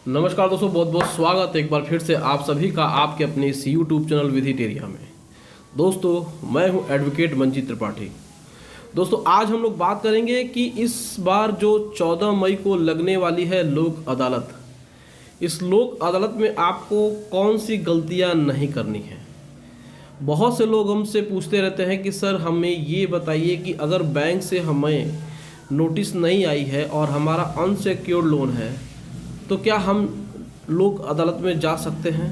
नमस्कार दोस्तों, बहुत बहुत स्वागत है एक बार फिर से आप सभी का आपके अपने इस यूट्यूब चैनल विधिटेरिया में। दोस्तों मैं हूं एडवोकेट मंजीत त्रिपाठी। दोस्तों आज हम लोग बात करेंगे कि इस बार जो 14 मई को लगने वाली है लोक अदालत, इस लोक अदालत में आपको कौन सी गलतियां नहीं करनी है। बहुत से लोग हमसे पूछते रहते हैं कि सर हमें ये बताइए कि अगर बैंक से हमें नोटिस नहीं आई है और हमारा अनसिक्योर्ड लोन है तो क्या हम लोक अदालत में जा सकते हैं।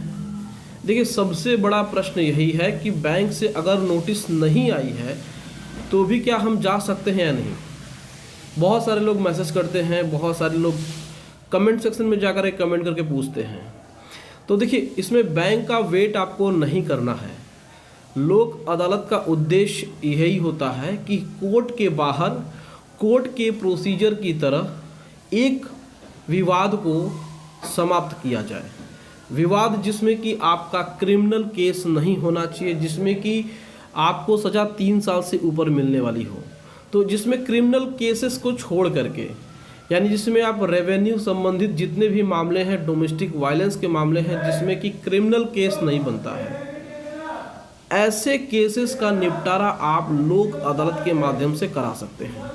देखिए, सबसे बड़ा प्रश्न यही है कि बैंक से अगर नोटिस नहीं आई है तो भी क्या हम जा सकते हैं या नहीं। बहुत सारे लोग मैसेज करते हैं, बहुत सारे लोग कमेंट सेक्शन में जाकर कमेंट करके पूछते हैं। तो देखिए, इसमें बैंक का वेट आपको नहीं करना है। लोक अदालत का उद्देश्य यही होता है कि कोर्ट के बाहर कोर्ट के प्रोसीजर की तरह एक विवाद को समाप्त किया जाए। विवाद जिसमें कि आपका क्रिमिनल केस नहीं होना चाहिए, जिसमें कि आपको सज़ा 3 साल से ऊपर मिलने वाली हो। तो जिसमें क्रिमिनल केसेस को छोड़ करके, यानी जिसमें आप रेवेन्यू संबंधित जितने भी मामले हैं, डोमेस्टिक वायलेंस के मामले हैं जिसमें कि क्रिमिनल केस नहीं बनता है, ऐसे केसेस का निपटारा आप लोक अदालत के माध्यम से करा सकते हैं।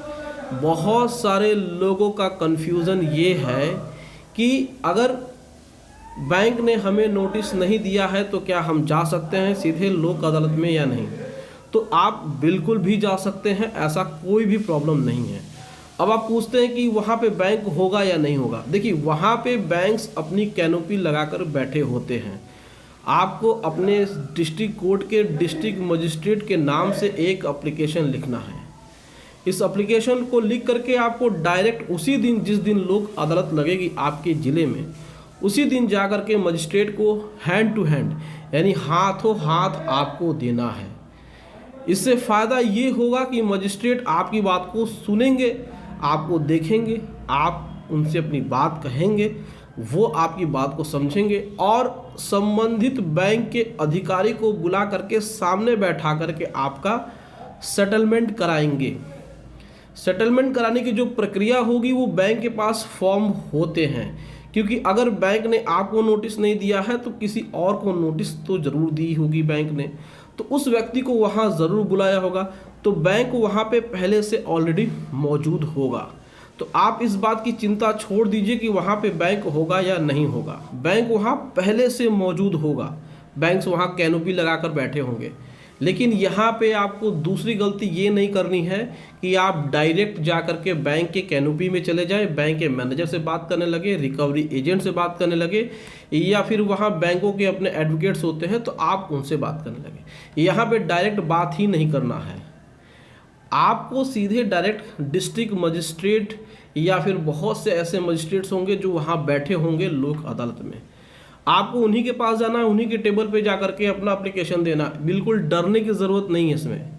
बहुत सारे लोगों का कन्फ्यूज़न ये है कि अगर बैंक ने हमें नोटिस नहीं दिया है तो क्या हम जा सकते हैं सीधे लोक अदालत में या नहीं। तो आप बिल्कुल भी जा सकते हैं, ऐसा कोई भी प्रॉब्लम नहीं है। अब आप पूछते हैं कि वहाँ पे बैंक होगा या नहीं होगा। देखिए, वहाँ पे बैंक्स अपनी कैनोपी लगाकर बैठे होते हैं। आपको अपने डिस्ट्रिक्ट कोर्ट के डिस्ट्रिक्ट मजिस्ट्रेट के नाम से एक एप्लीकेशन लिखना है। इस एप्लीकेशन को लिख करके आपको डायरेक्ट उसी दिन, जिस दिन लोक अदालत लगेगी आपके ज़िले में, उसी दिन जा कर के मजिस्ट्रेट को हैंड टू हैंड, यानी हाथों हाथ आपको देना है। इससे फ़ायदा ये होगा कि मजिस्ट्रेट आपकी बात को सुनेंगे, आपको देखेंगे, आप उनसे अपनी बात कहेंगे, वो आपकी बात को समझेंगे और संबंधित बैंक के अधिकारी को बुला करके सामने बैठा करके आपका सेटलमेंट कराएंगे। सेटलमेंट कराने की जो प्रक्रिया होगी वो बैंक के पास फॉर्म होते हैं, क्योंकि अगर बैंक ने आपको नोटिस नहीं दिया है तो किसी और को नोटिस तो ज़रूर दी होगी बैंक ने, तो उस व्यक्ति को वहाँ ज़रूर बुलाया होगा। तो बैंक वहाँ पे पहले से ऑलरेडी मौजूद होगा। तो आप इस बात की चिंता छोड़ दीजिए कि वहाँ पे बैंक होगा या नहीं होगा। बैंक वहाँ पहले से मौजूद होगा, बैंक्स वहाँ कैनोपी लगाकर बैठे होंगे। लेकिन यहाँ पे आपको दूसरी गलती ये नहीं करनी है कि आप डायरेक्ट जा कर के बैंक के कैनोपी में चले जाएं, बैंक के मैनेजर से बात करने लगे, रिकवरी एजेंट से बात करने लगे, या फिर वहाँ बैंकों के अपने एडवोकेट्स होते हैं तो आप उनसे बात करने लगे। यहाँ पे डायरेक्ट बात ही नहीं करना है। आपको सीधे डायरेक्ट डिस्ट्रिक्ट मजिस्ट्रेट या फिर बहुत से ऐसे मजिस्ट्रेट्स होंगे जो वहाँ बैठे होंगे लोक अदालत में, आपको उन्हीं के पास जाना है, उन्हीं के टेबल पे जा करके अपना एप्लीकेशन देना। बिल्कुल डरने की ज़रूरत नहीं है इसमें।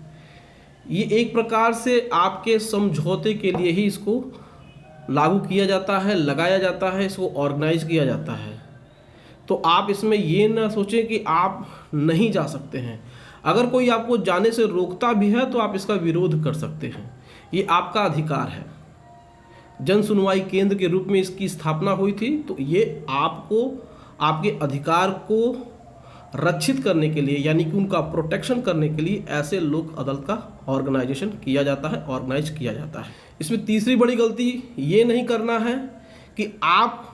ये एक प्रकार से आपके समझौते के लिए ही इसको लागू किया जाता है, लगाया जाता है, इसको ऑर्गेनाइज किया जाता है। तो आप इसमें ये ना सोचें कि आप नहीं जा सकते हैं। अगर कोई आपको जाने से रोकता भी है तो आप इसका विरोध कर सकते हैं, ये आपका अधिकार है। जन सुनवाई केंद्र के रूप में इसकी स्थापना हुई थी, तो ये आपको आपके अधिकार को रक्षित करने के लिए, यानी कि उनका प्रोटेक्शन करने के लिए ऐसे लोक अदालत का ऑर्गेनाइजेशन किया जाता है, ऑर्गेनाइज किया जाता है। इसमें तीसरी बड़ी गलती ये नहीं करना है कि आप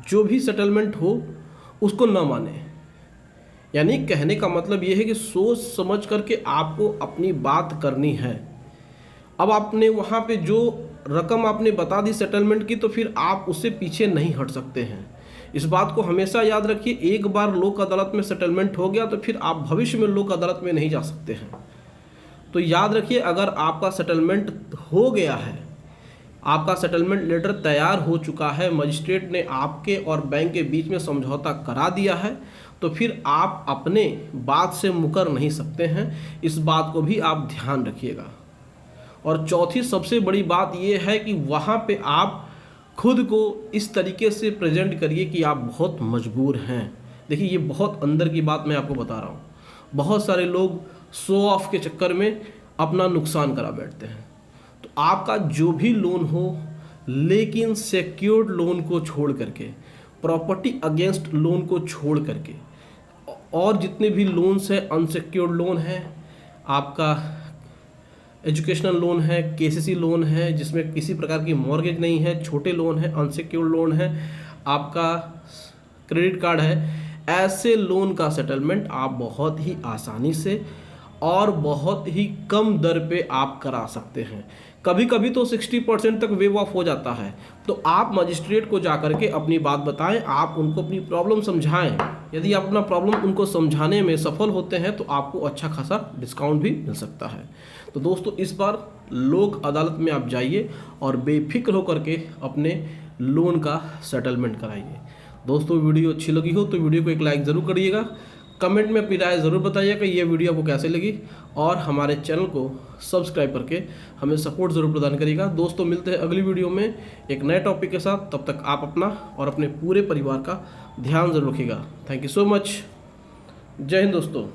जो भी सेटलमेंट हो उसको न माने। यानी कहने का मतलब ये है कि सोच समझ करके आपको अपनी बात करनी है। अब आपने वहाँ पे जो रकम आपने बता दी सेटलमेंट की, तो फिर आप उससे पीछे नहीं हट सकते हैं। इस बात को हमेशा याद रखिए, एक बार लोक अदालत में सेटलमेंट हो गया तो फिर आप भविष्य में लोक अदालत में नहीं जा सकते हैं। तो याद रखिए, अगर आपका सेटलमेंट हो गया है, आपका सेटलमेंट लेटर तैयार हो चुका है, मजिस्ट्रेट ने आपके और बैंक के बीच में समझौता करा दिया है, तो फिर आप अपने बात से मुकर नहीं सकते हैं। इस बात को भी आप ध्यान रखिएगा। और चौथी सबसे बड़ी बात यह है कि वहाँ पे आप खुद को इस तरीके से प्रेजेंट करिए कि आप बहुत मजबूर हैं। देखिए, ये बहुत अंदर की बात मैं आपको बता रहा हूँ। बहुत सारे लोग शो ऑफ के चक्कर में अपना नुकसान करा बैठते हैं। तो आपका जो भी लोन हो, लेकिन सिक्योर्ड लोन को छोड़ करके प्रॉपर्टी अगेंस्ट लोन को छोड़ करके और जितने भी लोन्स हैं, अनसिक्योर्ड लोन है, आपका एजुकेशनल लोन है, केसीसी लोन है जिसमें किसी प्रकार की मॉर्गेज नहीं है, छोटे लोन है, अनसिक्योर्ड लोन है, आपका क्रेडिट कार्ड है, ऐसे लोन का सेटलमेंट आप बहुत ही आसानी से और बहुत ही कम दर पे आप करा सकते हैं। कभी कभी तो 60% तक वेव ऑफ हो जाता है। तो आप मजिस्ट्रेट को जाकर के अपनी बात बताएं, आप उनको अपनी प्रॉब्लम समझाएं। यदि आप अपना प्रॉब्लम उनको समझाने में सफल होते हैं तो आपको अच्छा खासा डिस्काउंट भी मिल सकता है। तो दोस्तों, इस बार लोक अदालत में आप जाइए और बेफिक्र होकर के अपने लोन का सेटलमेंट कराइए। दोस्तों, वीडियो अच्छी लगी हो तो वीडियो को एक लाइक ज़रूर करिएगा, कमेंट में अपनी राय ज़रूर बताइएगा कि ये वीडियो आपको कैसे लगी, और हमारे चैनल को सब्सक्राइब करके हमें सपोर्ट ज़रूर प्रदान करिएगा। दोस्तों, मिलते हैं अगली वीडियो में एक नए टॉपिक के साथ। तब तक आप अपना और अपने पूरे परिवार का ध्यान ज़रूर रखिएगा। Thank you so much. जय हिंद दोस्तों।